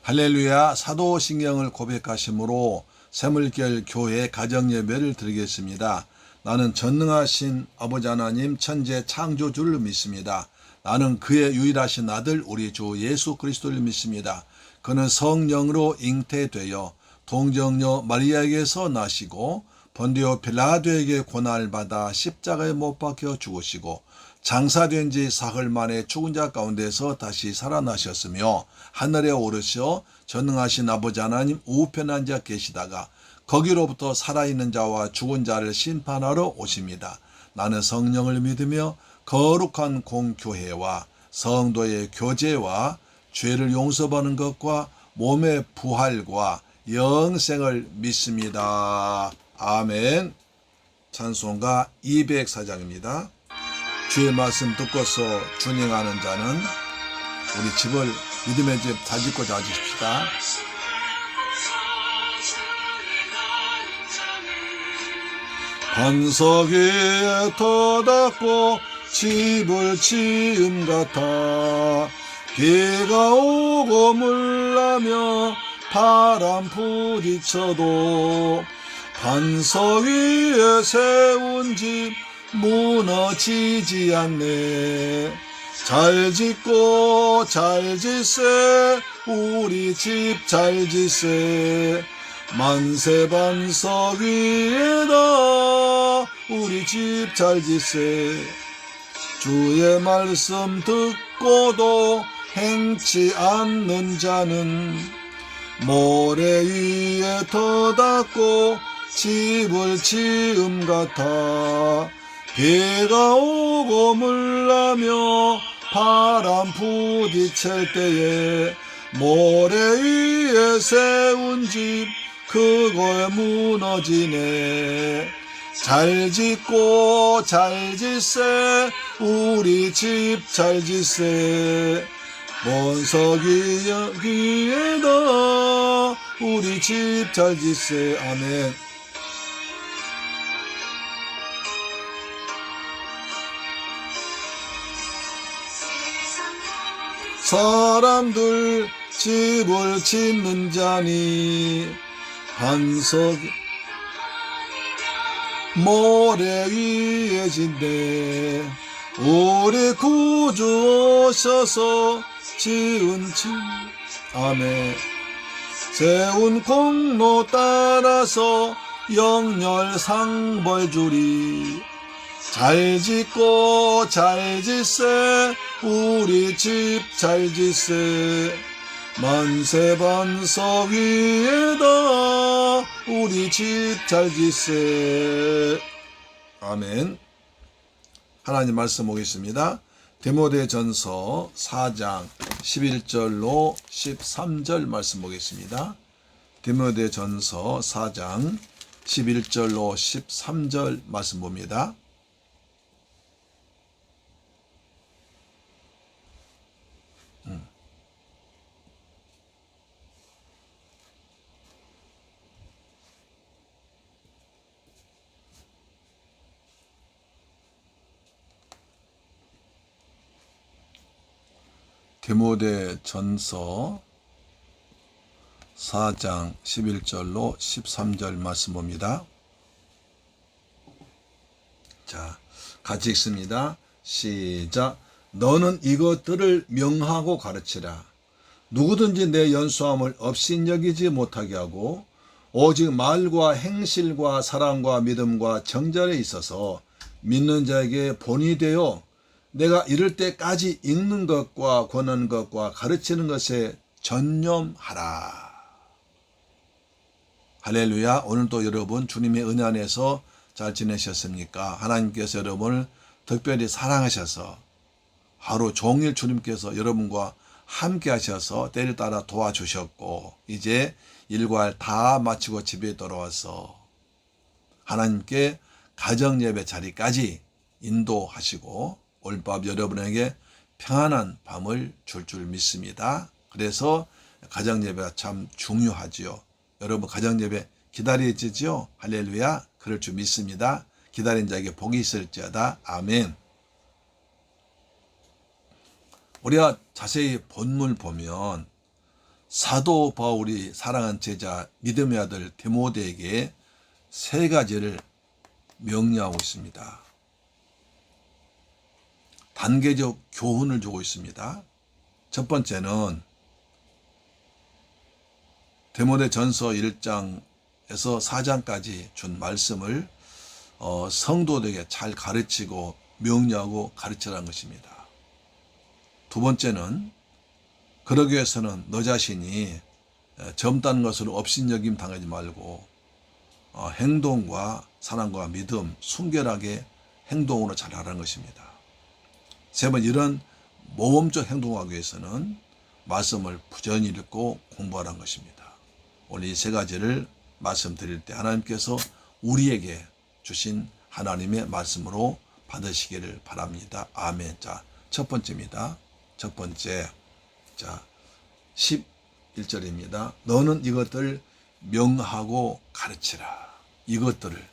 할렐루야. 사도신경을 고백하심으로 새물결 교회 가정예배를 드리겠습니다. 나는 전능하신 아버지 하나님 천재 창조주를 믿습니다. 나는 그의 유일하신 아들 우리 주 예수 그리스도를 믿습니다. 그는 성령으로 잉태되어 동정녀 마리아에게서 나시고 본디오 빌라도에게 고난을 받아 십자가에 못 박혀 죽으시고 장사된 지 사흘 만에 죽은 자 가운데서 다시 살아나셨으며 하늘에 오르셔 전능하신 아버지 하나님 우편에 앉아 계시다가 거기로부터 살아있는 자와 죽은 자를 심판하러 오십니다. 나는 성령을 믿으며 거룩한 공교회와 성도의 교제와 죄를 용서받는 것과 몸의 부활과 영생을 믿습니다. 아멘. 찬송가 204장입니다. 주의 말씀 듣고서 준행하는 자는 우리 집을 믿음의 집 잘 짓고 잘 지십시다. 반석 위에 터닫고 집을 지은 같아 비가 오고 물나며 바람 부딪혀도 반석 위에 세운 집 무너지지 않네. 잘 짓고 잘 짓세 우리 집 잘 짓세 만세 반석 위에다 우리 집 잘 짓세 주의 말씀 듣고도 행치 않는 자는 모래 위에 터닫고 집을 지음 같아 비가 오고 물나며 바람 부딪힐 때에 모래 위에 세운 집 그걸 무너지네. 잘 짓고 잘 짓세 우리 집 잘 짓세 반석 위에다 우리 집 잘 짓세. 아멘. 사람들 집을 짓는 자니 반석 모래 위에 짓네. 우리 구주 오셔서 지은 집 아멘. 세운 공로 따라서 영열 상벌 주리 잘 짓고 잘 짓세 우리 집 잘 짓세 만세 반석 위에다 우리 집 잘 짓세. 아멘. 하나님 말씀 보겠습니다. 디모데전서 4장 11절로 13절 말씀 보겠습니다. 디모데전서 4장 11절로 13절 말씀 봅니다. 디모데전서 4장 11절로 13절 말씀 봅니다. 자, 같이 읽습니다. 시작. 너는 이것들을 명하고 가르치라. 누구든지 내 연수함을 업신여기지 못하게 하고 오직 말과 행실과 사랑과 믿음과 정절에 있어서 믿는 자에게 본이 되어 내가 이럴 때까지 읽는 것과 권하는 것과 가르치는 것에 전념하라. 할렐루야. 오늘도 여러분 주님의 은혜 안에서 잘 지내셨습니까? 하나님께서 여러분을 특별히 사랑하셔서 하루 종일 주님께서 여러분과 함께 하셔서 때를 따라 도와주셨고 이제 일과를 다 마치고 집에 돌아와서 하나님께 가정예배 자리까지 인도하시고 오늘 밤 여러분에게 평안한 밤을 줄 믿습니다. 그래서 가정예배가 참 중요하지요. 여러분 가정예배 기다리시죠? 할렐루야. 그럴 줄 믿습니다. 기다린 자에게 복이 있을지어다. 아멘. 우리가 자세히 본문을 보면 사도 바울이 사랑한 제자 믿음의 아들 디모데에게 세 가지를 명령하고 있습니다. 단계적 교훈을 주고 있습니다. 첫 번째는 디모데 전서 1장에서 4장까지 준 말씀을 성도들에게 잘 가르치고 명료하고 가르치라는 것입니다. 두 번째는 그러기 위해서는 너 자신이 젊다는 것으로 업신여김 당하지 말고 행동과 사랑과 믿음, 순결하게 행동으로 잘하라는 것입니다. 세 번째, 이런 모범적 행동하기 위해서는 말씀을 부지런히 읽고 공부하라는 것입니다. 오늘 이 세 가지를 말씀드릴 때 하나님께서 우리에게 주신 하나님의 말씀으로 받으시기를 바랍니다. 아멘. 자, 첫 번째입니다. 첫 번째, 자, 11절입니다. 너는 이것들 명하고 가르치라. 이것들을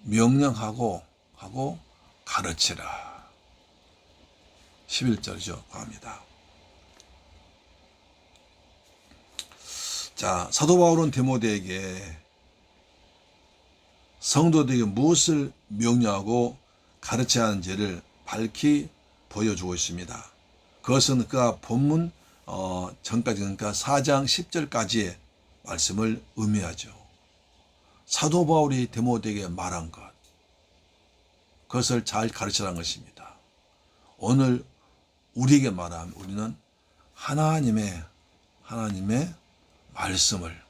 명령하고 가르치라. 11절이죠. 갑니다. 자, 사도 바울은 디모데에게 성도들에게 무엇을 명령하고 가르쳐야 하는지를 밝히 보여주고 있습니다. 그것은 그가 본문 전까지, 그러니까 4장 10절까지의 말씀을 의미하죠. 사도 바울이 디모데에게 말한 것, 그것을 잘 가르치라는 것입니다. 오늘 우리에게 말하면 우리는 하나님의 말씀을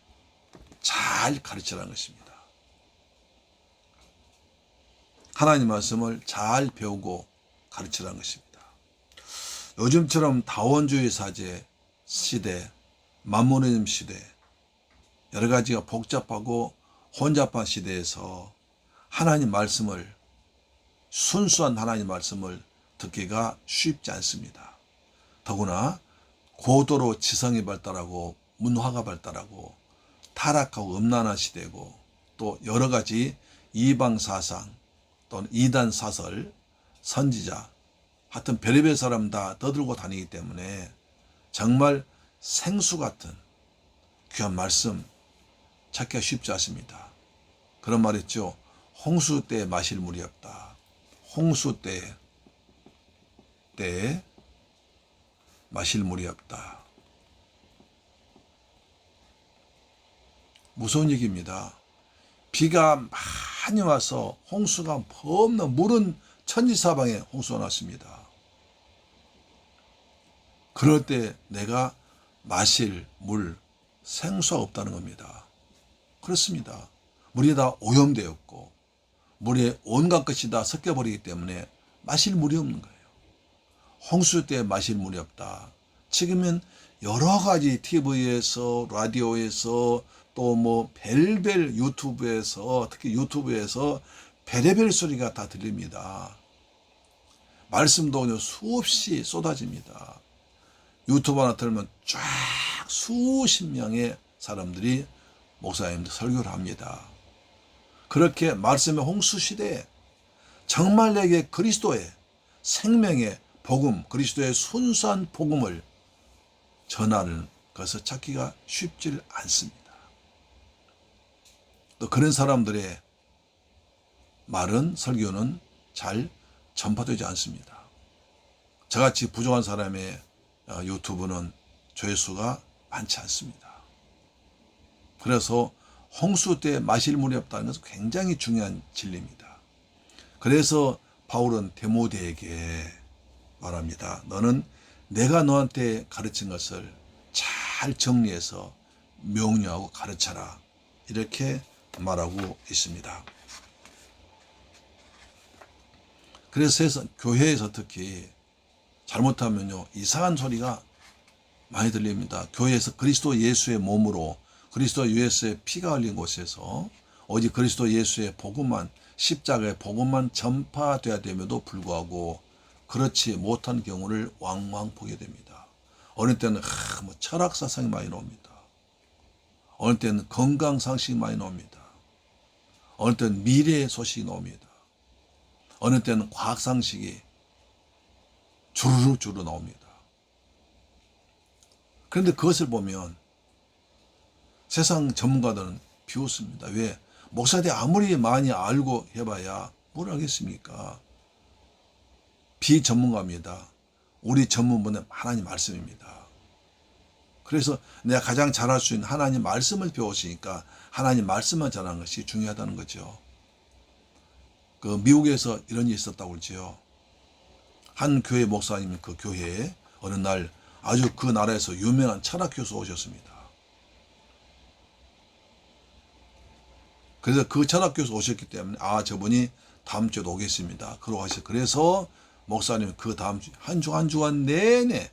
잘 가르치라는 것입니다. 하나님 말씀을 잘 배우고 가르치라는 것입니다. 요즘처럼 다원주의 사제 시대, 만모니즘 시대, 여러 가지가 복잡하고 혼잡한 시대에서 하나님 말씀을, 순수한 하나님 말씀을 듣기가 쉽지 않습니다. 더구나 고도로 지성이 발달하고 문화가 발달하고 타락하고 음란한 시대고 또 여러 가지 이방 사상 또는 이단 사설, 선지자, 하여튼 별의별 사람 다 떠들고 다니기 때문에 정말 생수 같은 귀한 말씀 찾기가 쉽지 않습니다. 그런 말 있죠. 홍수 때에 마실 물이 없다. 홍수 때에 마실 물이 없다. 무서운 얘기입니다. 비가 많이 와서 홍수가 범람, 물은 천지사방에 홍수가 났습니다. 그럴 때 내가 마실 물, 생수가 없다는 겁니다. 그렇습니다. 물이 다 오염되었고 물에 온갖 것이 다 섞여버리기 때문에 마실 물이 없는 거예요. 홍수 때 마실 물이 없다. 지금은 여러 가지 TV에서, 라디오에서, 또 뭐 별별 유튜브에서, 특히 유튜브에서 별의별 소리가 다 들립니다. 말씀도 그냥 수없이 쏟아집니다. 유튜브 하나 틀면 쫙 수십 명의 사람들이 목사님들 설교를 합니다. 그렇게 말씀의 홍수 시대에 정말 내게 그리스도의 생명의 복음, 그리스도의 순수한 복음을 전하는 것을 찾기가 쉽지 않습니다. 또 그런 사람들의 말은, 설교는 잘 전파되지 않습니다. 저같이 부족한 사람의 유튜브는 조회수가 많지 않습니다. 그래서 홍수 때 마실 물이 없다는 것은 굉장히 중요한 진리입니다. 그래서 바울은 디모데에게 말합니다. 너는 내가 너한테 가르친 것을 잘 정리해서 명료하고 가르쳐라. 이렇게 말하고 있습니다. 그래서 교회에서 특히 잘못하면요, 이상한 소리가 많이 들립니다. 교회에서 그리스도 예수의 몸으로, 그리스도 예수의 피가 흘린 곳에서 오직 그리스도 예수의 복음만, 십자가의 복음만 전파돼야 됨에도 불구하고 그렇지 못한 경우를 왕왕 보게 됩니다. 어느 때는 철학 사상이 많이 나옵니다. 어느 때는 건강 상식이 많이 나옵니다. 어느 때는 미래의 소식이 나옵니다. 어느 때는 과학 상식이 주르륵 나옵니다. 그런데 그것을 보면 세상 전문가들은 비웃습니다. 왜? 목사들이 아무리 많이 알고 해봐야 뭘 알겠습니까? 비전문가입니다. 우리 전문분은 하나님 말씀입니다. 그래서 내가 가장 잘할 수 있는 하나님 말씀을 배웠으니까 하나님 말씀만 잘하는 것이 중요하다는 거죠. 그 미국에서 이런 일이 있었다고 그러죠. 한 교회 목사님이 그 교회에 어느 날 아주 그 나라에서 유명한 철학 교수 오셨습니다. 그래서 그 철학 교수 오셨기 때문에 저분이 다음 주에도 오겠습니다. 그러고 하셨어요. 그래서 목사님은 그 다음 주 한 주간 내내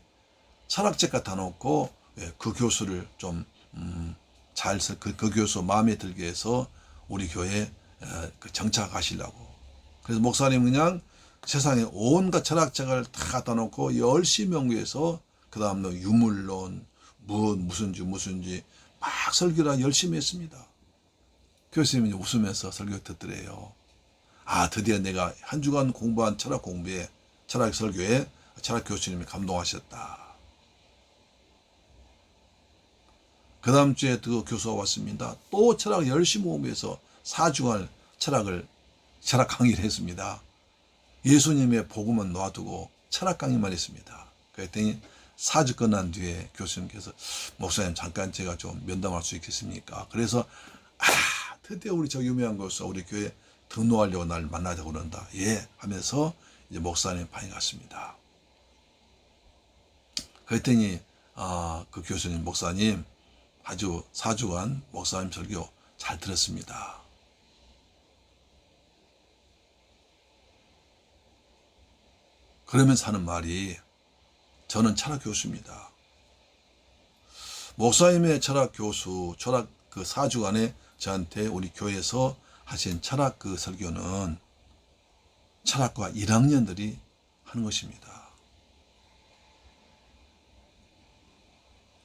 철학책 갖다 놓고 그 교수를 좀 그 교수 마음에 들게 해서 우리 교회에 정착하시려고. 그래서 목사님은 그냥 세상에 온갖 철학책을 다 갖다 놓고 열심히 연구해서 그 다음날 유물론 무슨지 막 설교를 열심히 했습니다. 교수님이 웃으면서 설교 듣더래요. 드디어 내가 한 주간 공부한 철학 공부에 철학 설교에 철학 교수님이 감동하셨다. 그 다음 주에 그 교수가 왔습니다. 또 철학 열심히 공부해서 4주간 철학 강의를 했습니다. 예수님의 복음은 놔두고 철학 강의만 했습니다. 그랬더니 4주 끝난 뒤에 교수님께서 목사님 잠깐 제가 좀 면담할 수 있겠습니까? 그래서 드디어 우리 저 유명한 교수 우리 교회 등록하려고 날 만나자고 그런다. 예 하면서 이제 목사님 방에 갔습니다. 그랬더니 그 교수님 목사님 아주 4주간 목사님 설교 잘 들었습니다. 그러면서 하는 말이 저는 철학 교수입니다. 목사님의 철학 교수 철학 그 4주간에 저한테 우리 교회에서 하신 철학 그 설교는 철학과 1학년들이 하는 것입니다.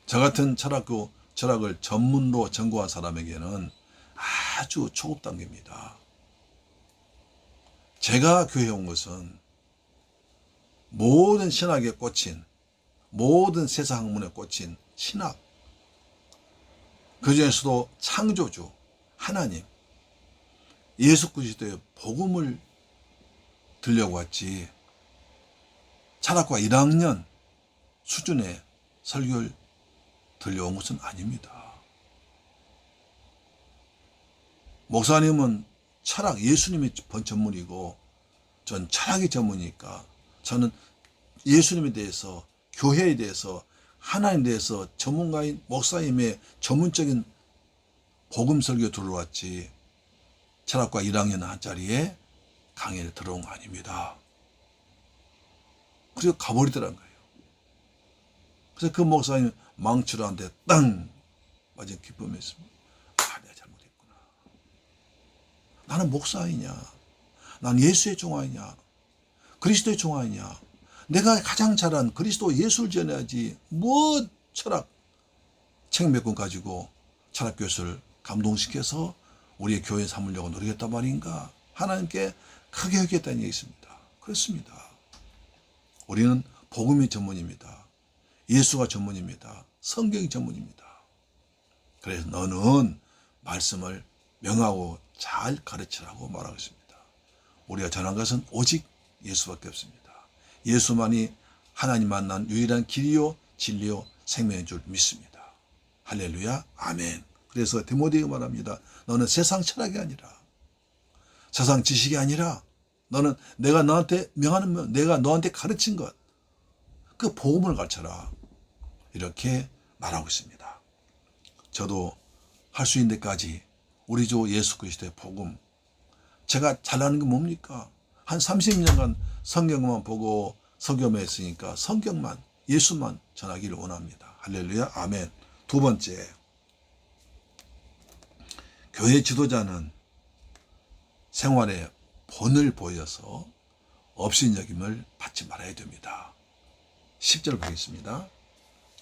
저 같은 철학을 전문으로 전공한 사람에게는 아주 초급 단계입니다. 제가 교회에 온 것은 모든 신학에 꽂힌 모든 세상 학문에 꽂힌 신학 그 중에서도 창조주 하나님 예수 그리스도의 복음을 들려고 왔지 철학과 1학년 수준의 설교를 들려온 것은 아닙니다. 목사님은 철학 예수님이 전문이고 전 철학이 전문이니까 저는 예수님에 대해서 교회에 대해서 하나님에 대해서 전문가인 목사님의 전문적인 복음 설교 들어왔지 철학과 1학년 한 자리에 강의를 들어온 거 아닙니다. 그리고 가버리더란 거예요. 그래서 그 목사님 망치로 한 대 땅 맞은 기쁨이 있습니다. 내가 잘못했구나. 나는 목사이냐? 난 예수의 종아이냐? 그리스도의 종아이냐? 내가 가장 잘한 그리스도 예수를 전해야지 뭐 철학 책 몇 권 가지고 철학 교수를 감동시켜서 우리의 교회 삼으려고 노력했단 말인가? 하나님께 크게 하겠다는 얘기 있습니다. 그렇습니다. 우리는 복음이 전문입니다. 예수가 전문입니다. 성경이 전문입니다. 그래서 너는 말씀을 명하고 잘 가르치라고 말하고 있습니다. 우리가 전한 것은 오직 예수밖에 없습니다. 예수만이 하나님 만난 유일한 길이요 진리요 생명인 줄 믿습니다. 할렐루야 아멘. 그래서 디모데가 말합니다. 너는 세상 철학이 아니라 세상 지식이 아니라 너는 내가 너한테 명하는 내가 너한테 가르친 것 그 복음을 가르쳐라. 이렇게 말하고 있습니다. 저도 할 수 있는 데까지 우리 주 예수 그리스도의 복음 제가 잘하는 게 뭡니까? 한 30년간 성경만 보고 설교만 했으니까 성경만 예수만 전하기를 원합니다. 할렐루야 아멘. 두 번째 교회 지도자는 생활에 본을 보여서 업신여김을 받지 말아야 됩니다. 10절 보겠습니다.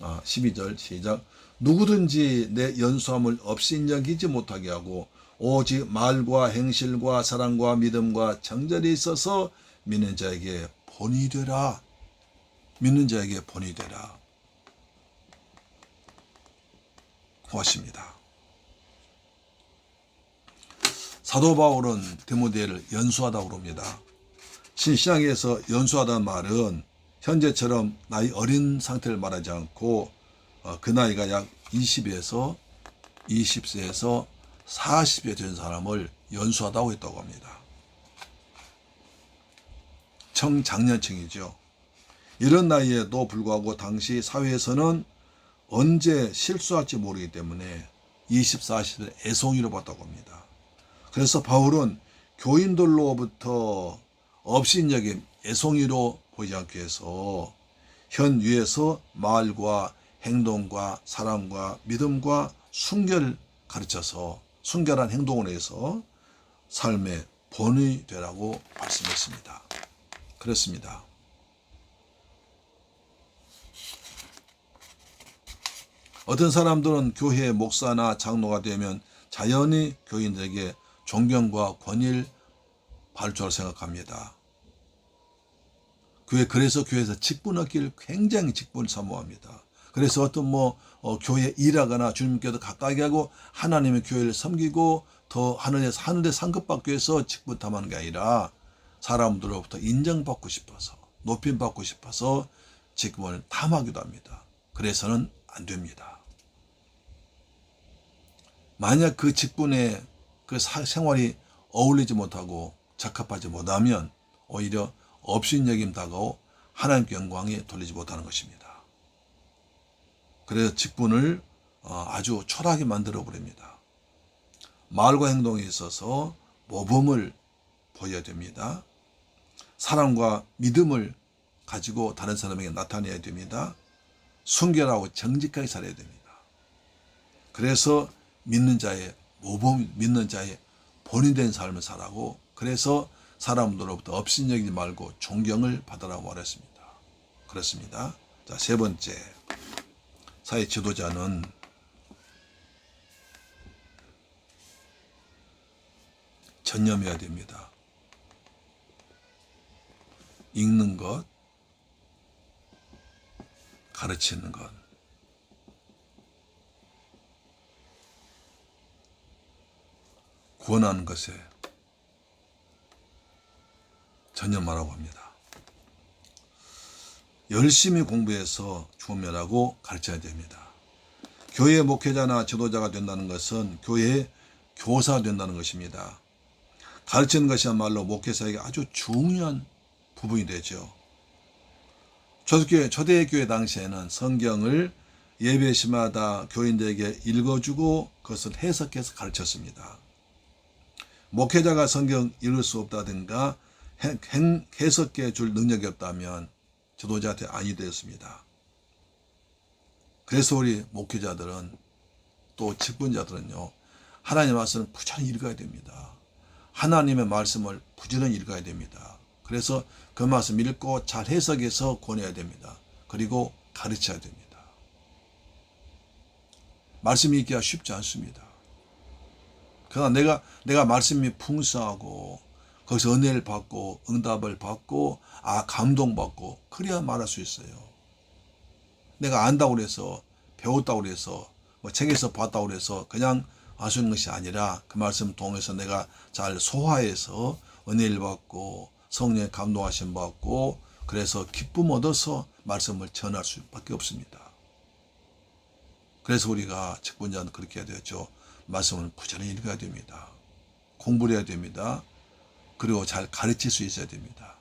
12절 시작. 누구든지 내 연수함을 업신여기지 못하게 하고 오직 말과 행실과 사랑과 믿음과 정절이 있어서 믿는 자에게 본이 되라. 믿는 자에게 본이 되라. 고맙습니다. 사도 바울은 디모데를 연수하다고 그럽니다. 신약에서 연수하다는 말은 현재처럼 나이 어린 상태를 말하지 않고 그 나이가 약 20세에서 40세 된 사람을 연수하다고 했다고 합니다. 청장년층이죠. 이런 나이에도 불구하고 당시 사회에서는 언제 실수할지 모르기 때문에 20, 40을 애송이로 봤다고 합니다. 그래서 바울은 교인들로부터 업신여김, 애송이로 보이지 않기 위해서 현 위에서 말과 행동과 사랑과 믿음과 순결을 가르쳐서 순결한 행동을 해서 삶의 본이 되라고 말씀했습니다. 그렇습니다. 어떤 사람들은 교회 목사나 장로가 되면 자연히 교인들에게 존경과 권위를 받을 줄 생각합니다. 그래서 교회에서 직분 얻기를 굉장히 직분을 사모합니다. 그래서 어떤 교회에 일하거나 주님께도 가까이 하고 하나님의 교회를 섬기고 더 하늘에 상급받기 위해서 직분 탐하는 게 아니라 사람들로부터 인정받고 싶어서 높임받고 싶어서 직분을 탐하기도 합니다. 그래서는 안 됩니다. 만약 그 직분에 그 생활이 어울리지 못하고 적합하지 못하면 오히려 업신여김 다가오 하나님께 영광이 돌리지 못하는 것입니다. 그래서 직분을 아주 초라하게 만들어 버립니다. 말과 행동에 있어서 모범을 보여야 됩니다. 사랑과 믿음을 가지고 다른 사람에게 나타내야 됩니다. 순결하고 정직하게 살아야 됩니다. 그래서 믿는 자의 모범, 믿는 자의 본이 된 삶을 살아고, 그래서 사람들로부터 업신여기지 말고 존경을 받으라고 말했습니다. 그렇습니다. 자, 세 번째, 사회 지도자는 전념해야 됩니다. 읽는 것, 가르치는 것, 구원하는 것에 전념하라고 합니다. 열심히 공부해서 주면하고 가르쳐야 됩니다. 교회 목회자나 지도자가 된다는 것은 교회의 교사가 된다는 것입니다. 가르치는 것이야말로 목회자에게 아주 중요한 부분이 되죠. 초대교회 당시에는 성경을 예배 시마다 교인들에게 읽어주고 그것을 해석해서 가르쳤습니다. 목회자가 성경 읽을 수 없다든가 해석해 줄 능력이 없다면 지도자한테 아니 되었습니다. 그래서 우리 목회자들은 또 직분자들은요, 하나님의 말씀을 부지런히 읽어야 됩니다. 하나님의 말씀을 부지런히 읽어야 됩니다. 그래서 그 말씀 읽고 잘 해석해서 권해야 됩니다. 그리고 가르쳐야 됩니다. 말씀 읽기가 쉽지 않습니다. 그러나 내가 말씀이 풍성하고 거기서 은혜를 받고 응답을 받고 감동받고 그래야 말할 수 있어요. 내가 안다고 해서 배웠다고 해서 책에서 봤다고 해서 그냥 아시는 것이 아니라 그 말씀 통해서 내가 잘 소화해서 은혜를 받고 성령의 감동하심 받고 그래서 기쁨 얻어서 말씀을 전할 수밖에 없습니다. 그래서 우리가 직분자는 그렇게 해야 되죠. 말씀을 부지런히 읽어야 됩니다. 공부를 해야 됩니다. 그리고 잘 가르칠 수 있어야 됩니다.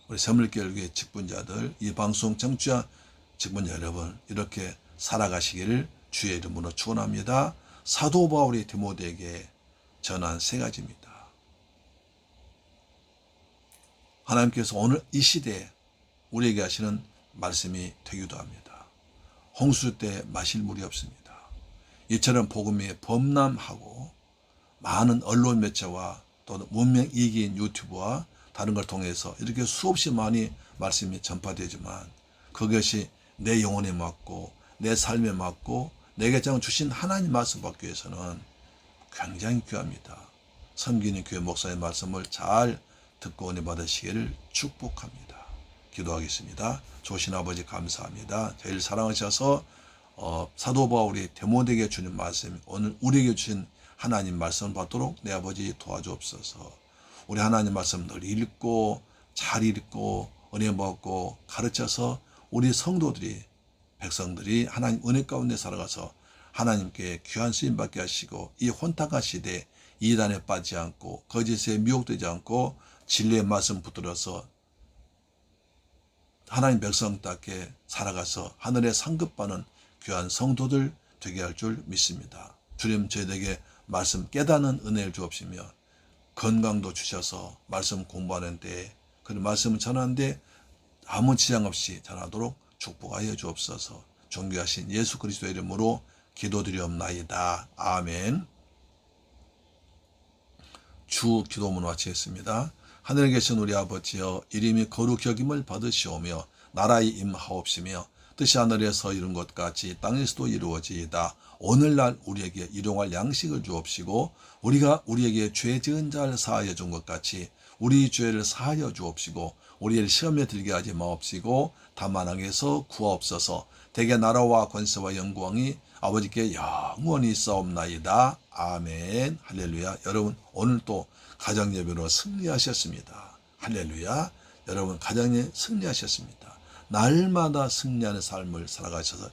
우리 새물교회 직분자들, 이 방송 청취자 직분자 여러분, 이렇게 살아가시기를 주의 이름으로 축원합니다. 사도 바울이 디모데에게 전한 세 가지입니다. 하나님께서 오늘 이 시대에 우리에게 하시는 말씀이 되기도 합니다. 홍수 때 마실 물이 없습니다. 이처럼 복음이 범람하고 많은 언론 매체와 또 문명 이기인 유튜브와 다른 걸 통해서 이렇게 수없이 많이 말씀이 전파되지만 그것이 내 영혼에 맞고 내 삶에 맞고 내게 주신 하나님 말씀 받기 위해서는 굉장히 귀합니다. 섬기는 교회 목사의 말씀을 잘 듣고 은혜 받으시기를 축복합니다. 기도하겠습니다. 좋으신 아버지 감사합니다. 저희를 사랑하셔서 사도 바울이 디모데에게 주는 말씀, 오늘 우리에게 주신 하나님 말씀을 받도록 내 아버지 도와주옵소서. 우리 하나님 말씀 늘 읽고 잘 읽고 은혜 받고 가르쳐서 우리 성도들이, 백성들이 하나님 은혜 가운데 살아가서 하나님께 귀한 쓰임 받게 하시고, 이 혼탁한 시대에 이단에 빠지지 않고 거짓에 미혹되지 않고 진리의 말씀 붙들어서 하나님 백성답게 살아가서 하늘의 상급받는 귀한 성도들 되게 할 줄 믿습니다. 주님, 저희에게 말씀 깨닫는 은혜를 주옵시며 건강도 주셔서 말씀 공부하는 데, 그 말씀을 전하는데 아무 지장 없이 전하도록 축복하여 주옵소서. 존귀하신 예수 그리스도의 이름으로 기도드리옵나이다. 아멘. 주 기도문 마치겠습니다. 하늘에 계신 우리 아버지여, 이름이 거룩히 여김을 받으시오며 나라의 임하옵시며 뜻이 하늘에서 이룬 것 같이 땅에서도 이루어지이다. 오늘날 우리에게 일용할 양식을 주옵시고, 우리가 우리에게 죄 지은 자를 사하여 준 것 같이 우리 죄를 사하여 주옵시고, 우리를 시험에 들게 하지 마옵시고 다만 악에서 구하옵소서. 대개 나라와 권세와 영광이 아버지께 영원히 있사옵나이다. 아멘. 할렐루야. 여러분, 오늘 또 가정예배로 승리하셨습니다. 할렐루야. 여러분, 가정에 승리하셨습니다. 날마다 승리하는 삶을 살아가셔서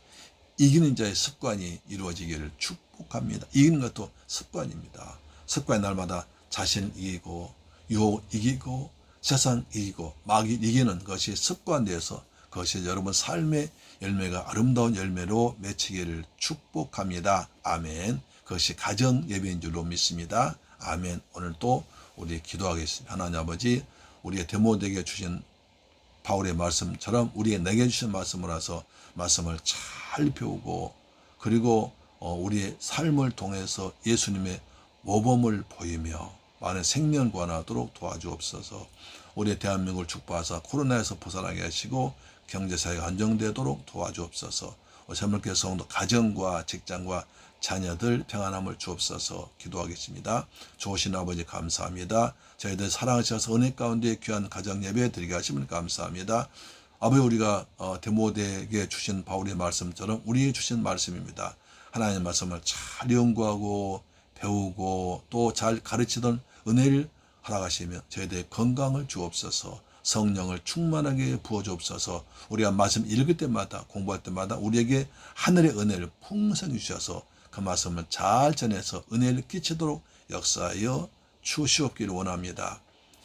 이기는 자의 습관이 이루어지기를 축복합니다. 이기는 것도 습관입니다. 습관이 날마다 자신을 이기고 유혹 이기고 세상 이기고 마귀 이기는 것이 습관되어서 그것이 여러분 삶의 열매가 아름다운 열매로 맺히기를 축복합니다. 아멘. 그것이 가정 예배인 줄로 믿습니다. 아멘. 오늘 또 우리 기도하겠습니다. 하나님 아버지, 우리의 디모데에게 주신 바울의 말씀처럼 우리의 내게 주신 말씀으로서 말씀을 잘 배우고, 그리고 우리의 삶을 통해서 예수님의 모범을 보이며 많은 생명 구원하도록 도와주옵소서. 우리 대한민국을 축복하사 코로나에서 벗어나게 하시고 경제사회가 안정되도록 도와주옵소서. 새물교회 성도 가정과 직장과 자녀들 평안함을 주옵소서. 기도하겠습니다. 좋으신 아버지 감사합니다. 저희들 사랑하셔서 은혜 가운데 귀한 가정 예배 드리게 하시면 감사합니다. 아버지, 우리가 디모데에게 주신 바울의 말씀처럼 우리에게 주신 말씀입니다. 하나님의 말씀을 잘 연구하고 배우고 또 잘 가르치던 은혜를 허락하시며 저희들의 건강을 주옵소서. 성령을 충만하게 부어주옵소서. 우리가 말씀 읽을 때마다 공부할 때마다 우리에게 하늘의 은혜를 풍성히 주셔서 그 말씀을 잘 전해서 은혜를 끼치도록 역사하여 주시옵기를 원합니다.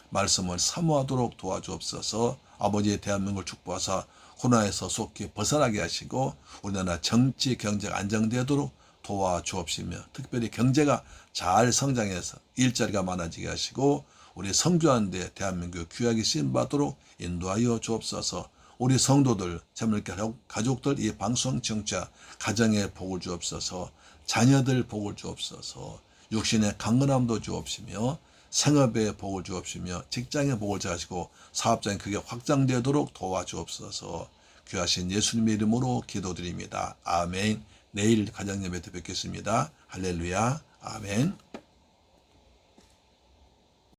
말씀을 사모하도록 도와주옵소서. 아버지의 대한민국을 축복하사 코로나에서 속히 벗어나게 하시고 우리나라 정치 경제가 안정되도록 도와주옵시며, 특별히 경제가 잘 성장해서 일자리가 많아지게 하시고 우리 성교하는데 대한민국 귀하게 쓰임받도록 인도하여 주옵소서. 우리 성도들, 재물교 가족들, 이 방송 청취자 가정에 복을 주옵소서. 자녀들 복을 주옵소서. 육신의 강건함도 주옵시며 생업에 복을 주옵시며 직장에 복을 주시고 사업장이 크게 확장되도록 도와주옵소서. 귀하신 예수님의 이름으로 기도드립니다. 아멘. 내일 가정예배 때 뵙겠습니다. 할렐루야. 아멘.